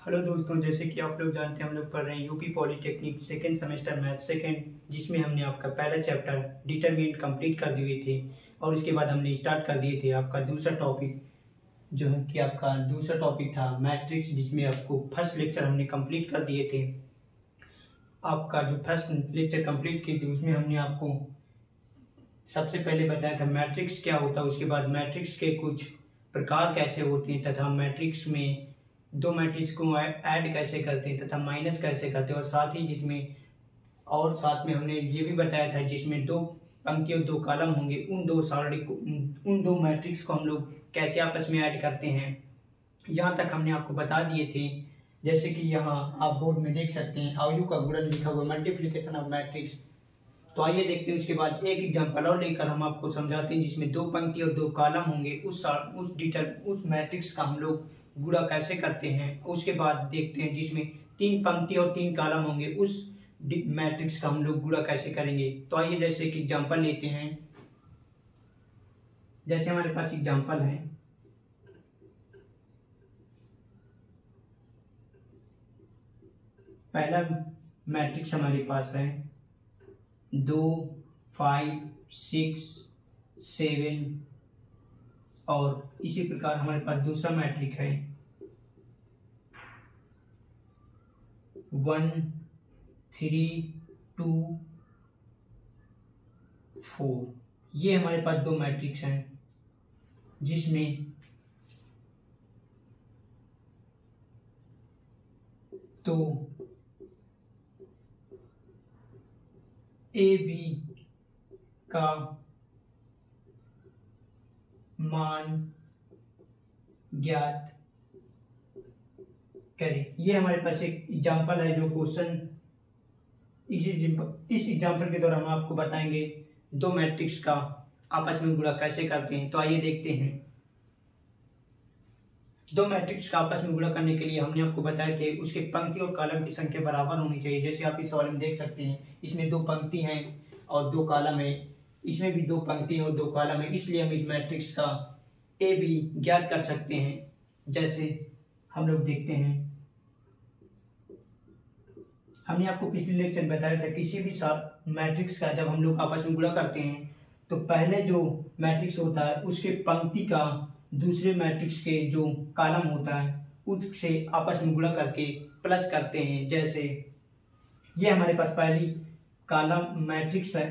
Hello दोस्तों, जैसे कि आप लोग जानते हैं हम लोग पढ़ रहे हैं UP polytechnic second semester math second, जिसमें हमने आपका पहला चैप्टर डिटरमिनेंट कंप्लीट कर दिए थे और उसके बाद हमने स्टार्ट कर दिए थे आपका दूसरा टॉपिक, जो है कि आपका दूसरा टॉपिक था मैट्रिक्स, जिसमें आपको फर्स्ट लेक्चर हमने कंप्लीट कर दिए थे। आपका जो फर्स्ट लेक्चर कंप्लीट किए थे उसमें हमने आपको सबसे पहले बताया था मैट्रिक्स क्या होता है, उसके बाद मैट्रिक्स के कुछ प्रकार कैसे होते हैं तथा मैट्रिक्स में दो मैट्रिक्स को ऐड कैसे करते हैं तथा माइनस कैसे करते हैं, और साथ में हमने ये भी बताया था जिसमें दो पंक्ति और दो कॉलम होंगे, उन दो मैट्रिक्स को हम लोग कैसे आपस में ऐड करते हैं। यहाँ तक हमने आपको बता दिए थे। जैसे कि यहाँ आप बोर्ड में देख सकते हैं अवयव का गुणन लिखा हुआ, मल्टीप्लिकेशन ऑफ मैट्रिक्स। तो आइए देखते हैं उसके बाद एक एग्जांपल और लेकर हम आपको समझाते हैं जिसमें दो पंक्ति और दो कॉलम होंगे, उस मैट्रिक्स का हम लोग गुणा कैसे करते हैं। उसके बाद देखते हैं जिसमें तीन पंक्ति और तीन कॉलम होंगे, उस मैट्रिक्स का हम लोग गुणा कैसे करेंगे। तो आइए जैसे कि एग्जांपल लेते हैं। जैसे हमारे पास एग्जांपल है, पहला मैट्रिक्स हमारे पास है 2, 5, 6, 7 और इसी प्रकार हमारे पास दूसरा मैट्रिक है 1, 3, 2, 4। ये हमारे पास दो मैट्रिक्स हैं जिसमें तो ए बी का मान ज्ञात करें। ये हमारे पास एक एग्जांपल है जो क्वेश्चन, इस एग्जांपल के द्वारा हम आपको बताएंगे दो मैट्रिक्स का आपस में गुणा कैसे करते हैं। तो आइए देखते हैं। दो मैट्रिक्स का आपस में गुणा करने के लिए हमने आपको बताए थे उसके पंक्ति और कॉलम की संख्या बराबर होनी चाहिए। जैसे आप इस सवाल में देख सकते हैं, इसमें दो पंक्ति हैं और दो कॉलम है, इसमें भी दो पंक्ति और दो कॉलम है, इसलिए हम इस मैट्रिक्स का ए बी ज्ञात कर सकते हैं। जैसे हम लोग देखते हैं, हमने आपको पिछले लेक्चर में बताया था किसी भी मैट्रिक्स का जब हम लोग आपस में गुणा करते हैं तो पहले जो मैट्रिक्स होता है उसके पंक्ति का दूसरे मैट्रिक्स के जो कॉलम होता है उससे आपस में गुणा करके प्लस करते हैं। जैसे ये हमारे पास पहली कॉलम मैट्रिक्स है,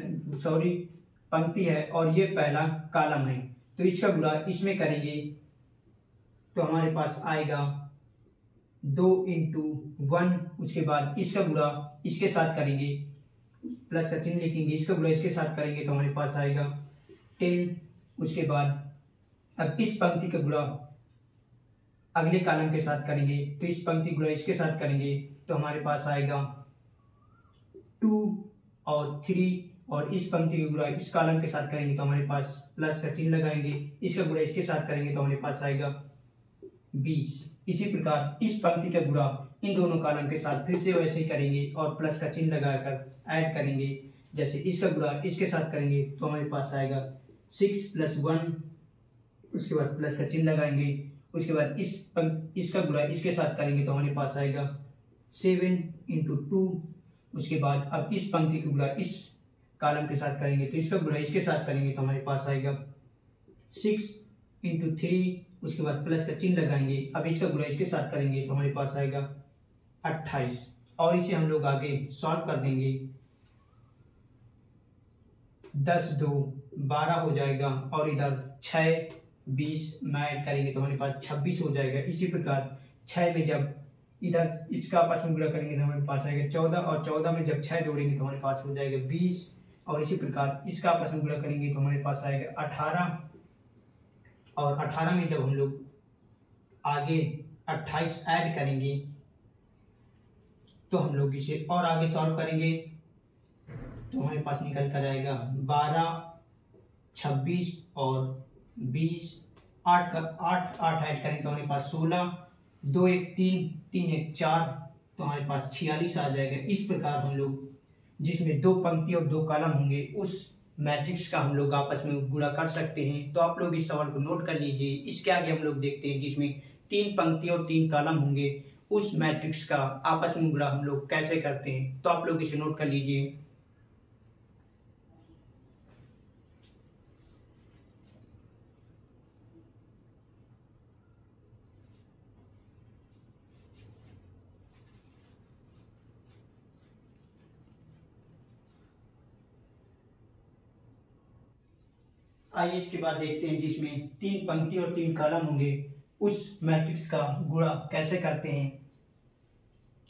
पंक्ति है और ये पहला कॉलम है, तो इसका गुणा इसमें करेंगे तो हमारे पास आएगा 2 × 1। उसके बाद इसका गुणा इसके साथ करेंगे, प्लस का चिन्ह लिखेंगे, इसका गुणा इसके साथ करेंगे तो हमारे पास आएगा 10। उसके बाद अब इस पंक्ति का गुणा अगले कॉलम के साथ करेंगे, तो इस पंक्ति गुणा इसके साथ करेंगे तो हमारे पास आएगा 2 और 3, और इस पंक्ति का गुणा इस कॉलम के साथ करेंगे तो हमारे पास प्लस का चिन्ह लगाएंगे, इसका गुणा इसके साथ करेंगे तो हमारे पास आएगा 20। इसी प्रकार इस पंक्ति का गुणा इन दोनों कॉलम के साथ फिर से वैसे ही करेंगे और प्लस का चिन्ह लगाकर ऐड करेंगे। जैसे इसका गुणा इसके साथ करेंगे तो हमारे पास आएगा 6 + 1, उसके बाद प्लस का चिन्ह लगाएंगे, उसके बाद इसका गुणा इसके साथ करेंगे तो हमारे पास आएगा 7 × 2। उसके बाद अब इस पंक्ति का गुणा इस कॉलम के साथ करेंगे तो इसका गुणा इसके साथ करेंगे तो हमारे पास आएगा 6 × 3। उसके बाद प्लस का चिन्ह लगाएंगे, अब इसका गुणा इसके साथ करेंगे तो हमारे पास आएगा 28, और इसे हम लोग आगे सॉल्व कर देंगे। 10 2 12 हो जाएगा और इधर 6 20 में ऐड करेंगे तो हमारे पास 26 हो जाएगा। इसी प्रकार 6 में जब इधर इसका आपस में गुणा करेंगे तो हमारे पास आएगा 14, और 14 में जब 6 जोड़ेंगे तो हमारे पास हो जाएगा 20, और इसी प्रकार इसका आपस में गुणा करेंगे तो हमारे पास आएगा 18, और 18 में जब हम लोग आगे 28 ऐड करेंगे तो हम लोग इसे और आगे सॉल्व करेंगे तो हमारे पास निकल कर आएगा 12, 26 और 20, 8 ऐड करेंगे तो हमारे पास 16, 2 1 3, 3 1 4, तो हमारे पास 46 आ जाएगा। इस प्रकार हम लोग जिसमें दो पंक्ति और दो कॉलम होंगे उस मैट्रिक्स का हम लोग आपस में गुणा कर सकते हैं। तो आप लोग इस सवाल को नोट कर लीजिए। इसके आगे हम लोग देखते हैं जिसमें तीन पंक्ति और तीन कॉलम होंगे, उस मैट्रिक्स का आपस में गुणा हम लोग कैसे करते हैं। तो आप लोग इसे नोट कर लीजिए। आइए इसके बाद देखते हैं जिसमें 3 पंक्ति और 3 कॉलम होंगे उस मैट्रिक्स का गुणा कैसे करते हैं।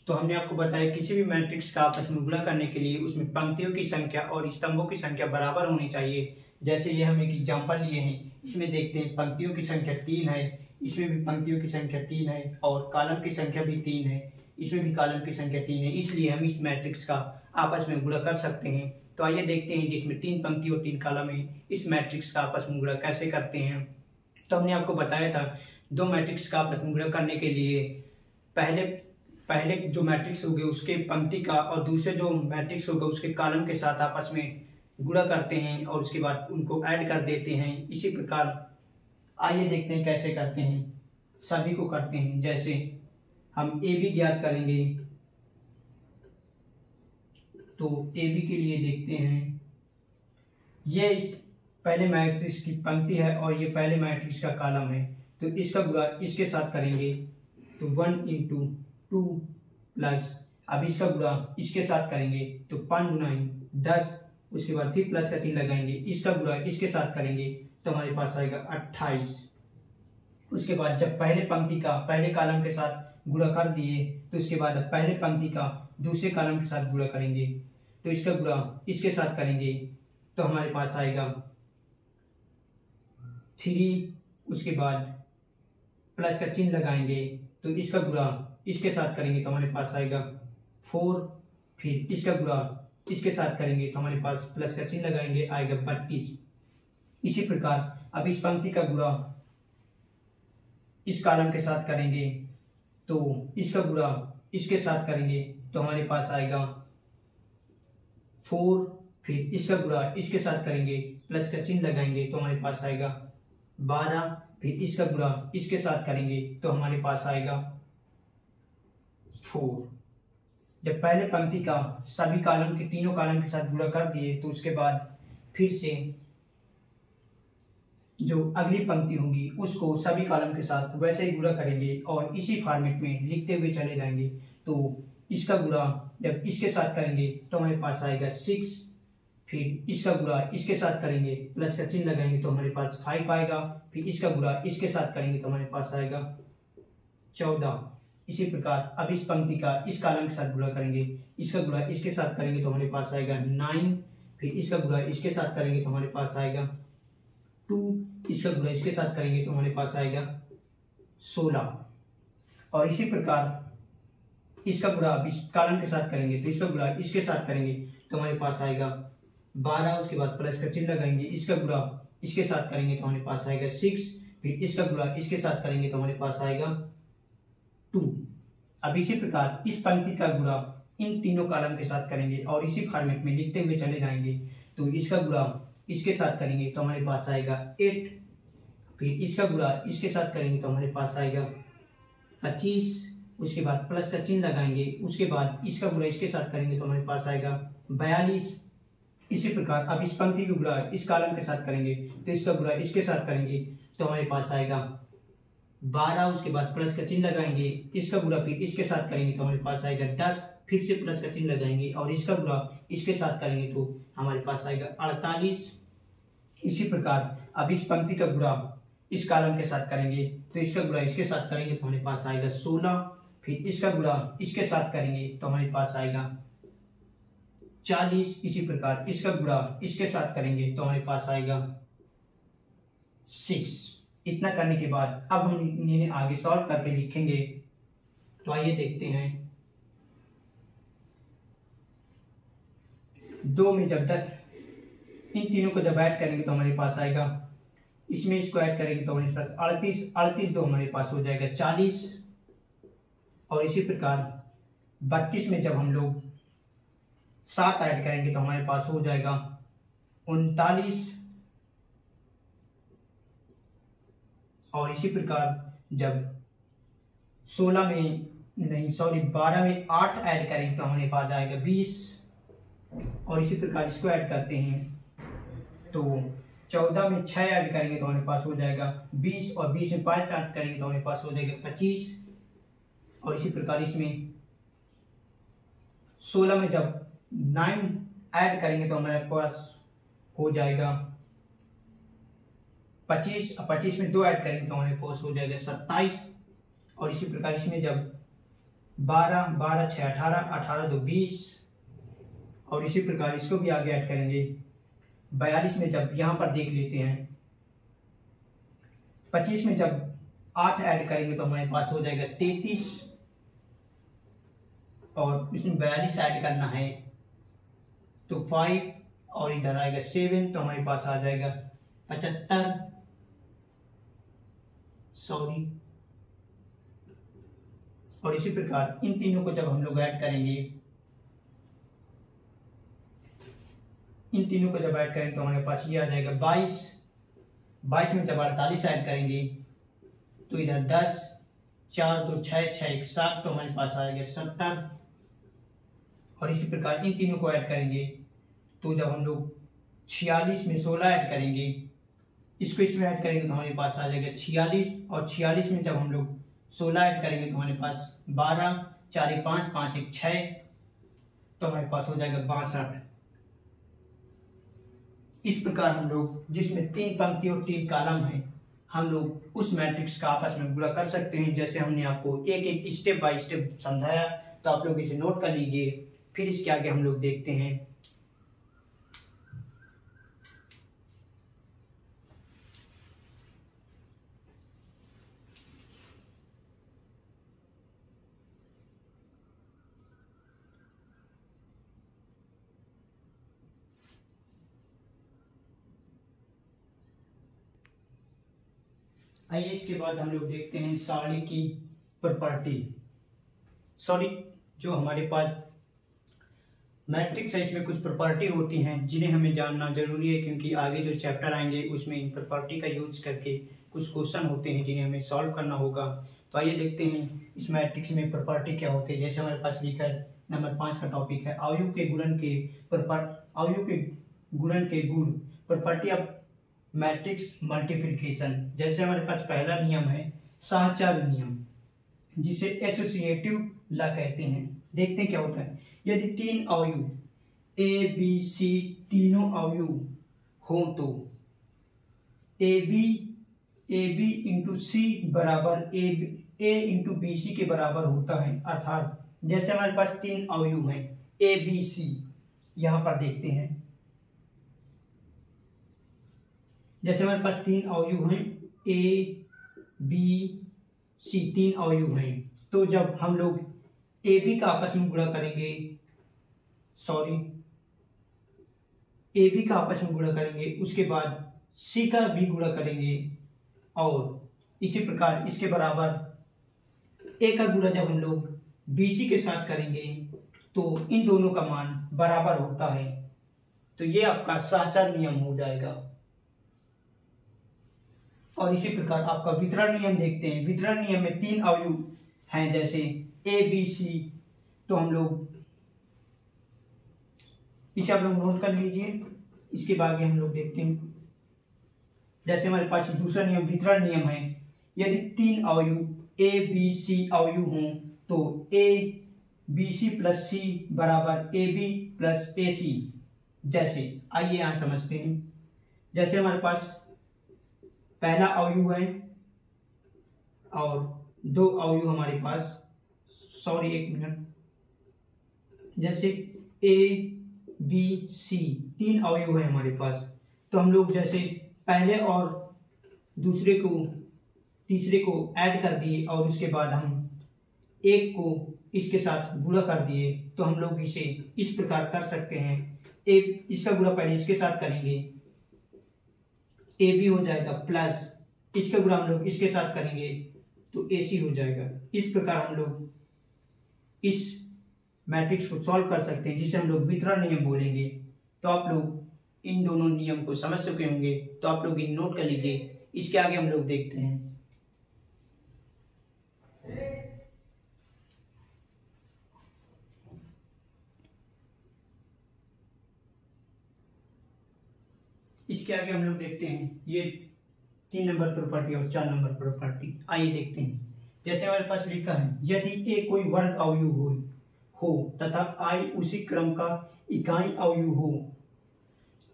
तो हमने आपको बताया किसी भी मैट्रिक्स का आपस में गुणा करने के लिए उसमें पंक्तियों की संख्या और स्तंभों की संख्या बराबर होनी चाहिए। जैसे ये हम एक एग्जांपल लिए हैं, इसमें देखते हैं पंक्तियों की संख्या 3 है, इसमें भी पंक्तियों की संख्या 3 है और कॉलम की संख्या भी 3 है, इसमें भी कॉलम की संख्या 3 है, इसलिए हम इस मैट्रिक्स का आपस में गुणा कर सकते हैं। तो आइए देखते हैं जिसमें 3 पंक्ति और 3 कॉलम है इस मैट्रिक्स का आपस में गुणा कैसे करते हैं। तो हमने आपको बताया था दो मैट्रिक्स का आपस में गुणा करने के लिए पहले जो मैट्रिक्स होंगे उसके पंक्ति का और दूसरे जो मैट्रिक्स होगा उसके कॉलम के साथ आपस में गुणा करते हैं और उसके बाद उनको ऐड कर देते हैं। इसी प्रकार आइए देखते हैं कैसे करते हैं, सभी को करते हैं। जैसे हम ए बी ज्ञात करेंगे, तो ए बी के लिए देखते हैं, ये पहले मैट्रिक्स की पंक्ति है और ये पहले मैट्रिक्स का कॉलम है, तो इसका गुणा इसके साथ करेंगे तो 1 इंटू 2 प्लस, अब इसका गुणा इसके साथ करेंगे तो 5 गुना 10, उसके बाद फिर प्लस का चिन्ह लगाएंगे, इसका गुणा इसके साथ करेंगे तो हमारे पास आएगा 28। उसके बाद जब पहले पंक्ति का पहले कॉलम के साथ गुणा कर दिए तो उसके बाद पहले पंक्ति का दूसरे कॉलम के साथ गुणा करेंगे, तो इसका गुणा इसके साथ करेंगे तो हमारे पास आएगा 3, उसके बाद प्लस का चिन्ह लगाएंगे तो इसका गुणा इसके साथ करेंगे तो हमारे पास आएगा 4, फिर इसका गुणा इसके साथ करेंगे तो हमारे पास प्लस का चिन्ह लगाएंगे आएगा 32। इसी प्रकार अब इस पंक्ति का गुणा इस कॉलम के साथ करेंगे तो इसका गुणा इसके साथ करेंगे तो हमारे पास आएगा 4, फिर इसका गुणा इसके साथ करेंगे प्लस का चिन्ह लगाएंगे तो हमारे पास आएगा 12, फिर इसका गुणा इसके साथ करेंगे तो हमारे पास आएगा 4। जब पहले पंक्ति का सभी कॉलम के तीनों कॉलम के साथ गुणा कर दिए तो उसके बाद फिर से जो अगली पंक्ति होगी उसको सभी कॉलम के साथ वैसे ही गुणा करेंगे और इसी फॉर्मेट में लिखते हुए चले जाएंगे। तो इसका गुणा जब इसके साथ करेंगे तो हमारे पास आएगा 6, फिर इसका गुणा इसके साथ करेंगे प्लस का चिन्ह लगाएंगे तो हमारे पास 5 आएगा, फिर इसका गुणा इसके साथ करेंगे तो हमारे पास आएगा 14। इसी प्रकार अब इस पंक्ति का इस कॉलम के साथ गुणा करेंगे, इसका गुणा इसके साथ करेंगे तो हमारे पास आएगा 9, फिर इसका गुणा इसके साथ करेंगे तो हमारे पास आएगा 2, इसका गुणा इसके साथ करेंगे तो हमारे पास आएगा 16। और इसी प्रकार इसका गुणा अब इस कॉलम के साथ करेंगे तो इसका गुणा इसके साथ करेंगे तो हमारे पास आएगा 12, उसके बाद प्लस का चिन्ह लगाएंगे, इसका गुणा इसके साथ करेंगे तो हमारे पास आएगा 6, फिर इसका गुणा इसके साथ करेंगे तो हमारे पास आएगा 2। अब इसी प्रकार इस पंक्ति का गुणा इन तीनों कॉलम के साथ करेंगे और इसी फॉर्मेट में लिखते हुए चले जाएंगे। तो इसका गुणा इसके साथ करेंगे तो हमारे पास आएगा 8, फिर इसका गुणा इसके साथ करेंगे तो हमारे पास आएगा 25, उसके बाद प्लस का चिन्ह लगाएंगे, उसके बाद इसका गुणा इसके साथ करेंगे तो हमारे पास आएगा 42। इसी प्रकार अब इस पंक्ति का गुणा इस कॉलम के साथ करेंगे तो इसका गुणा इसके साथ करेंगे तो हमारे पास आएगा 12, उसके बाद प्लस का चिन्ह लगाएंगे, इसका गुणा फिर इसके साथ करेंगे तो हमारे पास आएगा 10, फिर से प्लस का चिन्ह लगाएंगे और इसका गुणा इसके साथ करेंगे तो हमारे पास आएगा 48। इसी प्रकार अब इस पंक्ति का गुणा इस कॉलम के साथ करेंगे तो इसका गुणा इसके साथ करेंगे तो हमारे पास आएगा 16, फिर इसका गुणा इसके साथ करेंगे तो हमारे पास आएगा 40। इसी प्रकार इसका गुणा इसके साथ करेंगे तो हमारे पास आएगा 6। इतना करने के बाद अब हम इन्हें आगे सॉल्व करके लिखेंगे। तो आइए देखते हैं, 2 में जब 10 इन तीनों को जब ऐड करेंगे तो हमारे पास आएगा, इसमें इसको ऐड करेंगे तो हमारे पास 38 दो हमारे पास हो जाएगा 40। और इसी प्रकार 32 में जब हम लोग 7 ऐड करेंगे तो हमारे पास हो जाएगा 39। और इसी प्रकार जब 16 में नहीं सॉरी 12 में 8 ऐड करेंगे तो हमारे पास आएगा 20, और इसी प्रकार इसको ऐड करते हैं तो 14 में 6 ऐड करेंगे तो हमारे पास हो जाएगा 20, और 20 में 5 ऐड करेंगे तो हमारे पास हो जाएगा 25, और इसी प्रकार इसमें 16 में जब 9 ऐड करेंगे तो हमारे पास हो जाएगा 25, और 25 में 2 ऐड करेंगे तो हमारे पास हो जाएगा 27, और इसी प्रकार इसमें जब 12 12 6 18 18 2 20, और इसी प्रकार इसको भी आगे ऐड करेंगे 42 में जब यहाँ पर देख लेते हैं 25 में जब 8 ऐड करेंगे तो हमारे पास हो जाएगा 33, और इसमें 42 ऐड करना है तो 5, और इधर आएगा 7 तो हमारे पास आ जाएगा 75, सॉरी, और इसी प्रकार इन तीनों को जब हम लोग ऐड करेंगे, इन तीनों को जब ऐड करेंगे तो हमारे पास ये आ जाएगा 22, 22 में जब 48 ऐड करेंगे तो इधर 10, 4 2 6 6 1 7 तो हमारे पास आएगा 70, और इसी प्रकार इन तीनों को ऐड करेंगे तो जब हम लोग 46 में 16 ऐड करेंगे, इसको इसमें ऐड करेंगे तो हमारे पास आ जाएगा 46, और 46 में जब हम लोग 16 ऐड करेंगे तो हमारे पास 12, 4 1 5 5 1 6 तो हमारे पास हो जाएगा 62। इस प्रकार हम लोग जिसमें 3 पंक्ति और 3 कॉलम है, हम लोग उस मैट्रिक्स का आपस में गुणा कर सकते हैं। जैसे हमने आपको एक एक स्टेप बाय स्टेप समझाया, तो आप लोग इसे नोट कर लीजिए, फिर इसके आगे हम लोग देखते हैं। आइए इसके बाद हम लोग देखते हैं सारणी की प्रॉपर्टी। सॉरी, जो हमारे पास मैट्रिक्स है इसमें कुछ प्रॉपर्टी होती हैं जिन्हें हमें जानना जरूरी है, क्योंकि आगे जो चैप्टर आएंगे उसमें इन प्रॉपर्टी का यूज करके कुछ क्वेश्चन होते हैं जिन्हें हमें सॉल्व करना होगा। तो आइए देखते हैं इस मैट्रिक्स में प्रॉपर्टी क्या होती है। जैसे हमारे पास लिखा है नंबर 5 का टॉपिक है अवयव के गुणन के गुण प्रॉपर्टी ऑफ मैट्रिक्स मल्टीप्लिकेशन। जैसे हमारे पास पहला नियम है सहचार नियम, जिसे एसोसिएटिव लॉ कहते हैं। देखते हैं क्या होता है। यदि 3 अवयव ए बी सी तीनों अवयव हो तो ए बी इंटू सी बराबर ए इंटू बी सी के बराबर होता है। अर्थात जैसे हमारे पास 3 अवयव हैं ए बी सी, यहां पर देखते हैं। जैसे हमारे पास 3 अवयव हैं ए बी सी, 3 अवयव हैं, तो जब हम लोग ए बी का आपस में गुणा करेंगे, ए बी का आपस में गुणा करेंगे, उसके बाद सी का भी गुणा करेंगे, और इसी प्रकार इसके बराबर ए का गुणा जब हम लोग बी सी के साथ करेंगे तो इन दोनों का मान बराबर होता है। तो ये आपका सहचार नियम हो जाएगा। और इसी प्रकार आपका वितरण नियम देखते हैं। वितरण नियम में 3 अवयव हैं जैसे ए बी सी, तो हम लोग इसे आप लोग नोट कर लीजिए। इसके बाद हम लोग देखते हैं। जैसे हमारे पास दूसरा नियम वितरण नियम है। यदि 3 अवयव ए बी सी अवयव हों तो ए बी सी प्लस सी बराबर ए बी प्लस ए सी। जैसे आइए यहां समझते हैं। जैसे हमारे पास पहला अवयव है और 2 अवयव हमारे पास, एक मिनट, जैसे ए बी सी 3 अवयव है हमारे पास, तो हम लोग जैसे पहले और दूसरे को तीसरे को ऐड कर दिए और उसके बाद हम एक को इसके साथ गुणा कर दिए, तो हम लोग इसे इस प्रकार कर सकते हैं। इसका गुणा पहले इसके साथ करेंगे, ए बी हो जाएगा प्लस इसका गुणा हम लोग इसके साथ करेंगे तो ए सी हो जाएगा। इस प्रकार हम लोग इस मैट्रिक्स को सॉल्व कर सकते हैं, जिसे हम लोग वितरण नियम बोलेंगे। तो आप लोग इन दोनों नियम को समझ चुके होंगे, तो आप लोग इन नोट कर लीजिए। इसके आगे हम लोग देखते हैं। इसके आगे हम लोग देखते हैं ये 3 नंबर प्रॉपर्टी और 4 नंबर प्रॉपर्टी। आइए देखते हैं। जैसे हमारे पास लिखा है, यदि ए कोई वर्ग अवयव हो तथा आई उसी क्रम का इकाई अवयव हो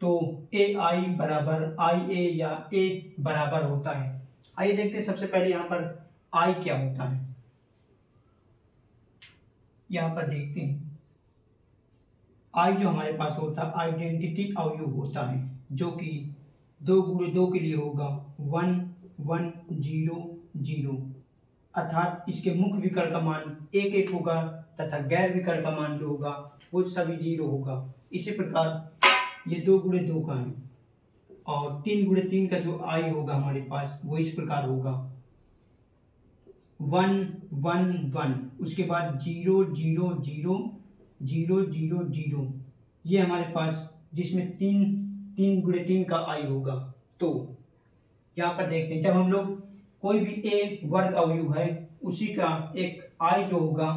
तो ए आई बराबर आई ए या ए बराबर होता है। आइए देखते हैं। सबसे पहले यहाँ पर आई क्या होता है, यहाँ पर देखते हैं। आई जो हमारे पास होता है आइडेंटिटी अवयव होता है, जो कि 2 गुणे 2 के लिए होगा 1 1 0 0, अर्थात इसके मुख्य विकर्ण का मान 1 1 होगा तथा गैर विकर्ण का मान जो होगा वो सभी 0 होगा। इसी प्रकार ये 2 गुणे 2 का है और 3 गुणे 3 का जो आई होगा हमारे पास वो इस प्रकार होगा 1 1 1, उसके बाद 0 0 0 0 0 0, ये हमारे पास जिसमें 3 गुणे 3 का आई होगा। तो यहाँ पर देखते हैं, जब हम लोग कोई भी ए वर्ग अवयव है उसी का एक आई जो होगा,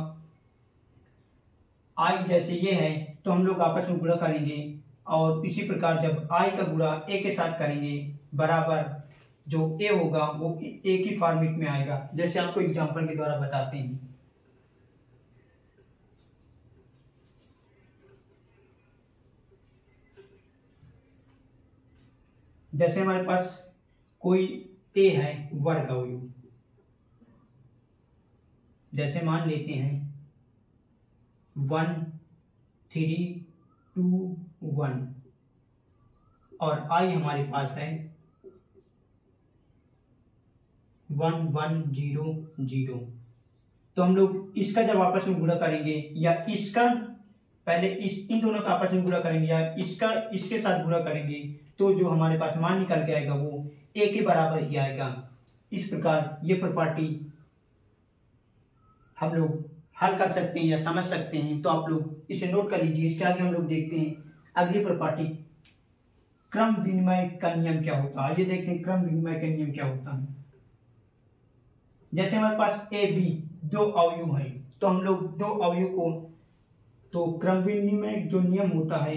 आई जैसे ये है तो हम लोग आपस में गुणा करेंगे और इसी प्रकार जब आई का गुणा ए के साथ करेंगे बराबर जो ए होगा वो ए की फॉर्मेट में आएगा। जैसे आपको एग्जांपल के द्वारा बताते हैं। जैसे हमारे पास कोई ए है वर्ग अवयव, जैसे मान लेते हैं 1 3 2 1 और आई हमारे पास है 1 1 0 0। तो हम लोग इसका जब आपस में गुणा करेंगे या इसका पहले इन दोनों का आपस में गुणा करेंगे या इसका इसके साथ गुणा करेंगे तो जो हमारे पास मान निकल के आएगा वो ए के बराबर ही आएगा। इस प्रकार ये प्रॉपर्टी हम लोग हल कर सकते हैं या समझ सकते हैं। तो आप लोग इसे नोट कर लीजिए। इसके आगे हम लोग देखते हैं अगली प्रॉपर्टी, क्रम विनिमय का नियम क्या होता है। आइए देखते हैं क्रम विनिमय का नियम क्या होता है। जैसे हमारे पास ए बी 2 अवयव है तो हम लोग 2 अवयव को तो क्रम विनिमय जो नियम होता है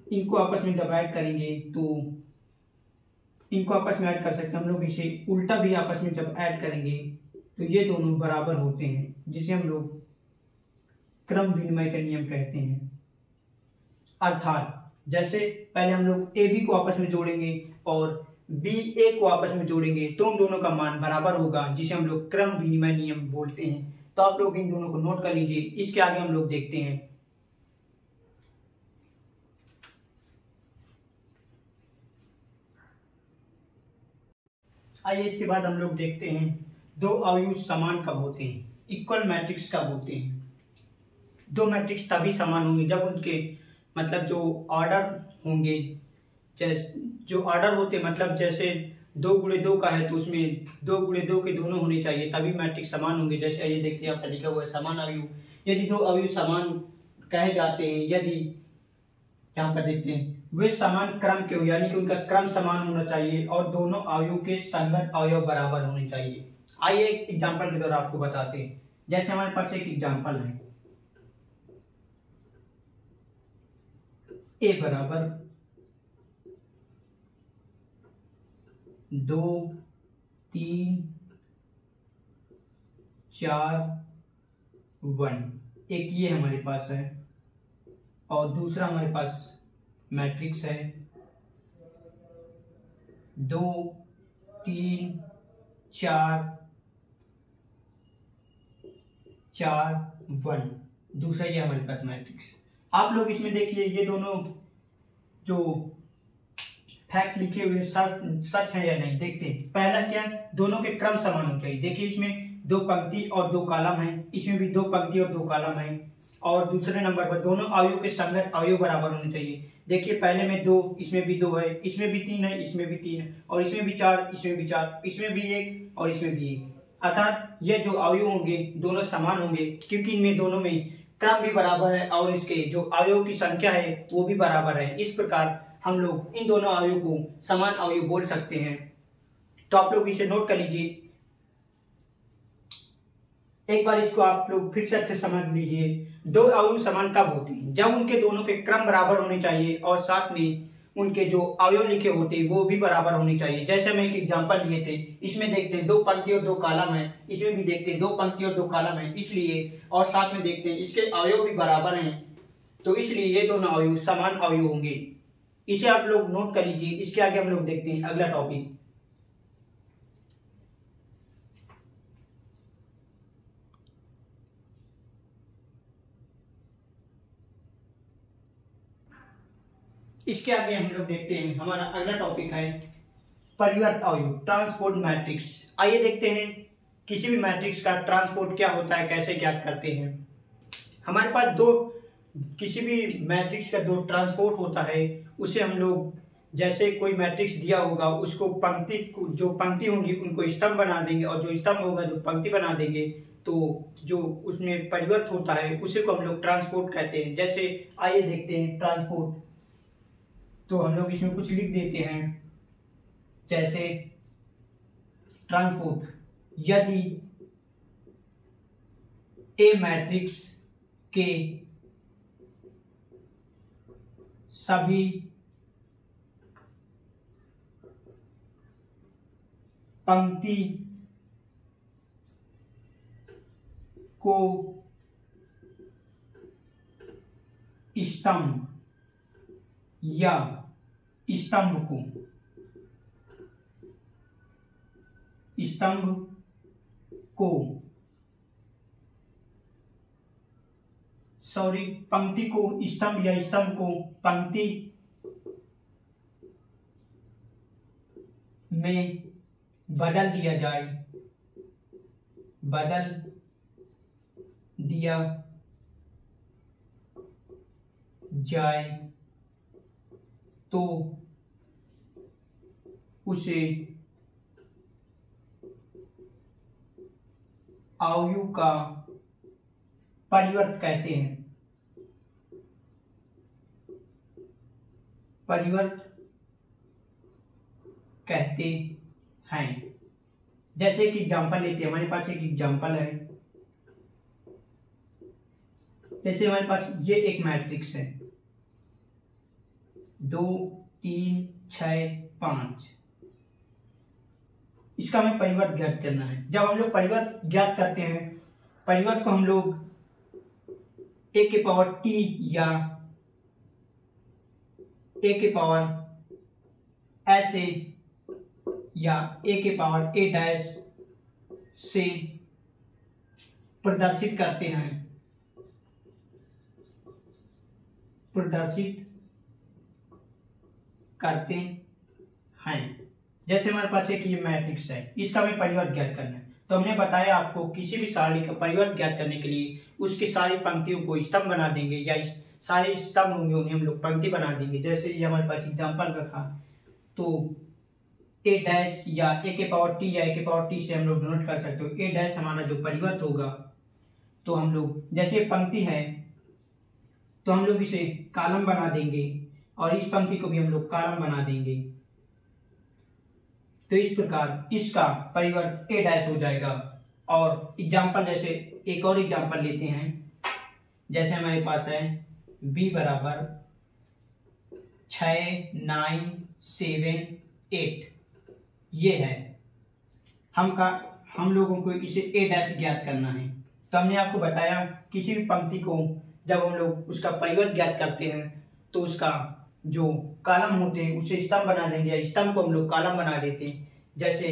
इनको आपस में जब ऐड करेंगे तो इनको आपस में ऐड कर सकते हैं हम लोग। इसे उल्टा भी आपस में जब ऐड करेंगे तो ये दोनों बराबर होते हैं, जिसे हम लोग क्रम विनिमय का नियम कहते हैं। अर्थात जैसे पहले हम लोग ए बी को आपस में जोड़ेंगे और बी ए को आपस में जोड़ेंगे तो उन दोनों का मान बराबर होगा, जिसे हम लोग क्रम विनिमय नियम बोलते हैं। तो आप लोग इन दोनों को नोट कर लीजिए। इसके आगे हम लोग देखते हैं आइए इसके बाद हम लोग देखते हैं 2 अवयव समान कब होते हैं, इक्वल मैट्रिक्स कब होते हैं। 2 मैट्रिक्स तभी समान होंगे जब उनके मतलब जो ऑर्डर होंगे, जो ऑर्डर होते मतलब जैसे 2 गुणे 2 का है तो उसमें 2 गुणे 2 के दोनों होने चाहिए तभी मैट्रिक्स समान होंगे। जैसे ये देखिए यहाँ पर लिखा हुआ है समान अवयव। यदि 2 अवयव समान कहे जाते हैं, यदि यहाँ पर देखते हैं वे समान क्रम के हो, यानी कि उनका क्रम समान होना चाहिए और दोनों अवयव के संगत अवयव बराबर होने चाहिए। आइए एक एग्जांपल के द्वारा आपको बताते हैं। जैसे हमारे पास एक एग्जांपल है, ए बराबर 2 3 4 1, एक ये हमारे पास है और दूसरा हमारे पास मैट्रिक्स है 2 3 4 4 1, दूसरा ये हमारे पास मैट्रिक्स। आप लोग इसमें देखिए ये दोनों जो फैक्ट लिखे हुए सच है या नहीं। देखते हैं पहला क्या, दोनों के क्रम समान होने चाहिए। देखिए इसमें 2 पंक्ति और 2 कॉलम है, इसमें भी 2 पंक्ति और 2 कॉलम है। और दूसरे नंबर पर दोनों अवयव के संगत अवयव बराबर होने चाहिए। देखिए पहले में 2, इसमें भी 2 है, इसमें भी 3 है, इसमें भी 3 है और इसमें भी 4, इसमें भी 4, इसमें भी 1 और इसमें भी 1। अर्थात ये जो अवयव होंगे दोनों समान होंगे क्योंकि इनमें दोनों में क्रम भी बराबर है और इसके जो अवयव की संख्या है वो भी बराबर है। इस प्रकार हम लोग इन दोनों अवयव को समान अवयव बोल सकते हैं। तो आप लोग इसे नोट कर लीजिए। एक बार इसको आप लोग फिर से अच्छे समझ लीजिए। 2 अवयव समान कब होते हैं, जब उनके दोनों के क्रम बराबर होने चाहिए और साथ में उनके जो अवयव लिखे होते हैं वो भी बराबर होने चाहिए। जैसे हम एक एग्जांपल लिए थे, इसमें देखते हैं 2 पंक्ति और 2 कॉलम है, इसमें भी देखते हैं 2 पंक्ति और 2 कॉलम है, इसलिए और साथ में देखते हैं इसके अवयव भी बराबर हैं, तो इसलिए ये दोनों अवयव समान अवयव होंगे। इसे आप लोग नोट कर लीजिए। इसके आगे हम लोग देखते हैं अगला टॉपिक। इसके आगे हम लोग देखते हैं, हमारा अगला टॉपिक है परिवर्त अवयव, ट्रांसपोर्ट मैट्रिक्स। आइए देखते हैं किसी भी मैट्रिक्स का ट्रांसपोर्ट क्या होता है, कैसे ज्ञात करते हैं। हमारे पास किसी भी मैट्रिक्स का 2 ट्रांसपोर्ट होता है, उसे हम लोग जैसे कोई मैट्रिक्स दिया होगा उसको जो पंक्ति होंगी उनको स्तंभ बना देंगे, और जो स्तंभ होगा जो पंक्ति बना देंगे, तो जो उसमें परिवर्त होता है उसी को हम लोग ट्रांसपोर्ट कहते हैं। जैसे आइए देखते हैं ट्रांसपोर्ट, तो हम लोग इसमें कुछ लिख देते हैं। जैसे ट्रांसपोर्ट, यदि ए मैट्रिक्स के सभी पंक्ति को स्तंभ या स्तंभ को पंक्ति को स्तंभ या स्तंभ को पंक्ति में बदल दिया जाए तो उसे अवयव का परिवर्त कहते हैं। जैसे कि एग्जांपल लेते हैं, हमारे पास एक एग्जांपल है। जैसे हमारे पास ये एक मैट्रिक्स है 2 3 6 5, इसका हमें परिवर्त ज्ञात करना है। जब हम लोग परिवर्त ज्ञात करते हैं, परिवर्त को हम लोग a के पावर t या a के पावर ऐसे या a के पावर a डैश से प्रदर्शित करते हैं। जैसे हमारे पास एक ये मैट्रिक्स है, इसका हमें परिवर्त ज्ञात करना है। तो हमने बताया आपको किसी भी सारणी का परिवर्त ज्ञात करने के लिए उसकी सारी पंक्तियों को स्तंभ बना देंगे, या सारे स्तंभ होंगे उन्हें हम लोग पंक्ति बना देंगे। जैसे ये हमारे पास एग्जांपल रखा, तो ए डैश या ए के पावर टी या ए के पावर टी से हम लोग डिनोट कर सकते हो। ए डैश हमारा जो परिवर्त होगा, तो हम लोग जैसे पंक्ति है तो हम लोग इसे कॉलम बना देंगे, और इस पंक्ति को भी हम लोग कॉलम बना देंगे। तो इस प्रकार इसका परिवर्त ए डैश हो जाएगा। और एग्जाम्पल, जैसे एक और एग्जाम्पल लेते हैं। जैसे हमारे पास है b बराबर 6 9 7 8, ये है हम लोगों को इसे ए डैश ज्ञात करना है। तो हमने आपको बताया किसी भी पंक्ति को जब हम लोग उसका परिवर्त ज्ञात करते हैं तो उसका जो कॉलम होते हैं उसे स्तंभ बना देंगे, या स्तंभ को हम लोग कॉलम बना देते हैं। जैसे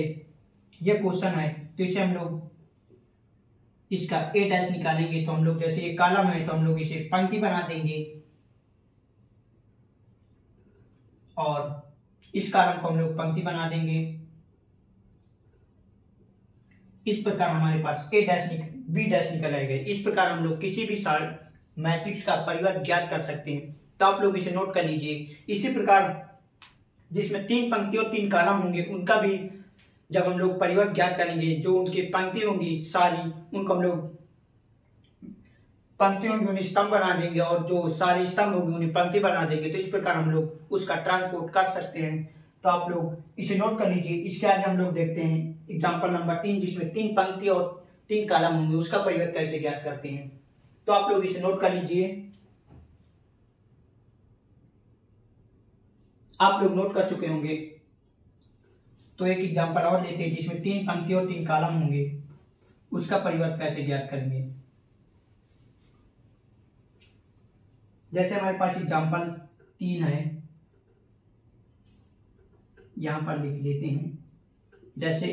ये क्वेश्चन है, तो इसे हम लोग इसका ए डैश निकालेंगे, तो हम लोग जैसे ये कॉलम है तो हम लोग इसे पंक्ति बना देंगे, और इस कॉलम को हम लोग पंक्ति बना देंगे। इस प्रकार हमारे पास ए डैश बी डैश निकल आएगा। इस प्रकार हम लोग किसी भी मैट्रिक्स का परिवर्त ज्ञात कर सकते हैं। तो आप लोग इसे नोट कर लीजिए। इसी प्रकार जिसमें 3 पंक्ति और 3 कॉलम होंगे उनका भी जब हम लोग परिवर्त ज्ञात करेंगे, जो उनकी पंक्ति होंगी सारी, उनको हम लोग पंक्ति होंगी उन्हें स्तंभ बना देंगे, और जो सारे स्तंभ होंगे उन्हें पंक्ति बना देंगे। तो इस प्रकार हम लोग उसका ट्रांसपोर्ट कर सकते हैं। तो आप लोग इसे नोट कर लीजिए। इसके आगे हम लोग देखते हैं एग्जाम्पल नंबर 3, जिसमें 3 पंक्ति और 3 कॉलम होंगे, उसका परिवर्त कैसे ज्ञात करते हैं। तो आप लोग इसे नोट कर लीजिए। आप लोग नोट कर चुके होंगे। तो एक एग्जांपल और लेते हैं जिसमें 3 पंक्ति और 3 कॉलम होंगे, उसका परिवर्त कैसे ज्ञात करेंगे। जैसे हमारे पास एग्जांपल 3 है, यहां पर लिख देते हैं। जैसे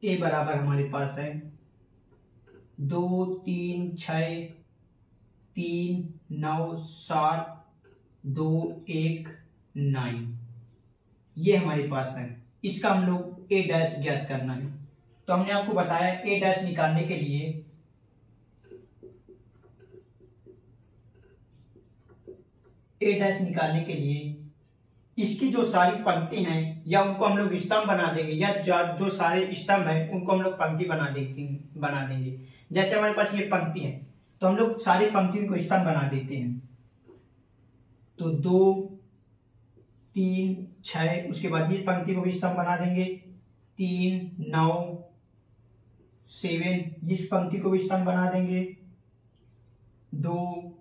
ए बराबर हमारे पास है 2 3 6 3 9 7 2 1 9, ये हमारे पास है। इसका हम लोग ए डैश ज्ञात करना है। तो हमने आपको बताया ए डैश निकालने के लिए इसकी जो सारी पंक्ति हैं या उनको हम लोग स्तंभ बना देंगे, या जो सारे स्तंभ हैं उनको हम लोग पंक्ति बना देंगे। जैसे हमारे पास ये पंक्ति है तो हम लोग सारी पंक्तियों को स्तंभ बना देते हैं। तो 2 3 6, उसके बाद ये पंक्ति को भी स्तंभ बना देंगे। 3 9 7, इस पंक्ति को भी स्तंभ बना देंगे। 2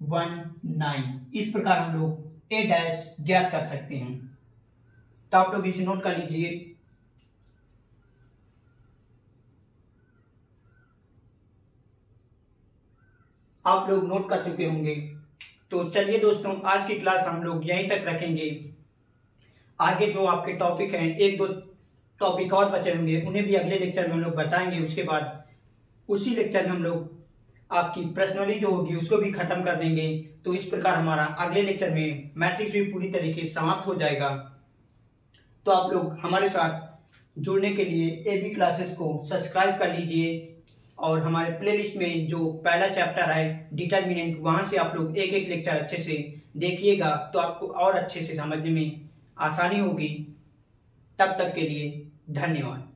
1 9, इस प्रकार हम लोग ए डैश ज्ञात कर सकते हैं। तो आप लोग इसे नोट कर लीजिए। आप लोग नोट कर चुके होंगे। तो चलिए दोस्तों, आज की क्लास हम लोग यहीं तक रखेंगे। आगे जो आपके टॉपिक हैं, 1-2 टॉपिक और बचे होंगे, उन्हें भी अगले लेक्चर में हम लोग बताएंगे। उसके बाद उसी लेक्चर में हम लोग आपकी पर्सनली जो होगी उसको भी खत्म कर देंगे। तो इस प्रकार हमारा अगले लेक्चर में मैट्रिक्स भी पूरी तरीके से समाप्त हो जाएगा। तो आप लोग हमारे साथ जुड़ने के लिए एबी क्लासेस को सब्सक्राइब कर लीजिए, और हमारे प्लेलिस्ट में जो पहला चैप्टर है डिटर्मिनेंट, वहां से आप लोग एक लेक्चर अच्छे से देखिएगा, तो आपको और अच्छे से समझने में आसानी होगी। तब तक के लिए धन्यवाद।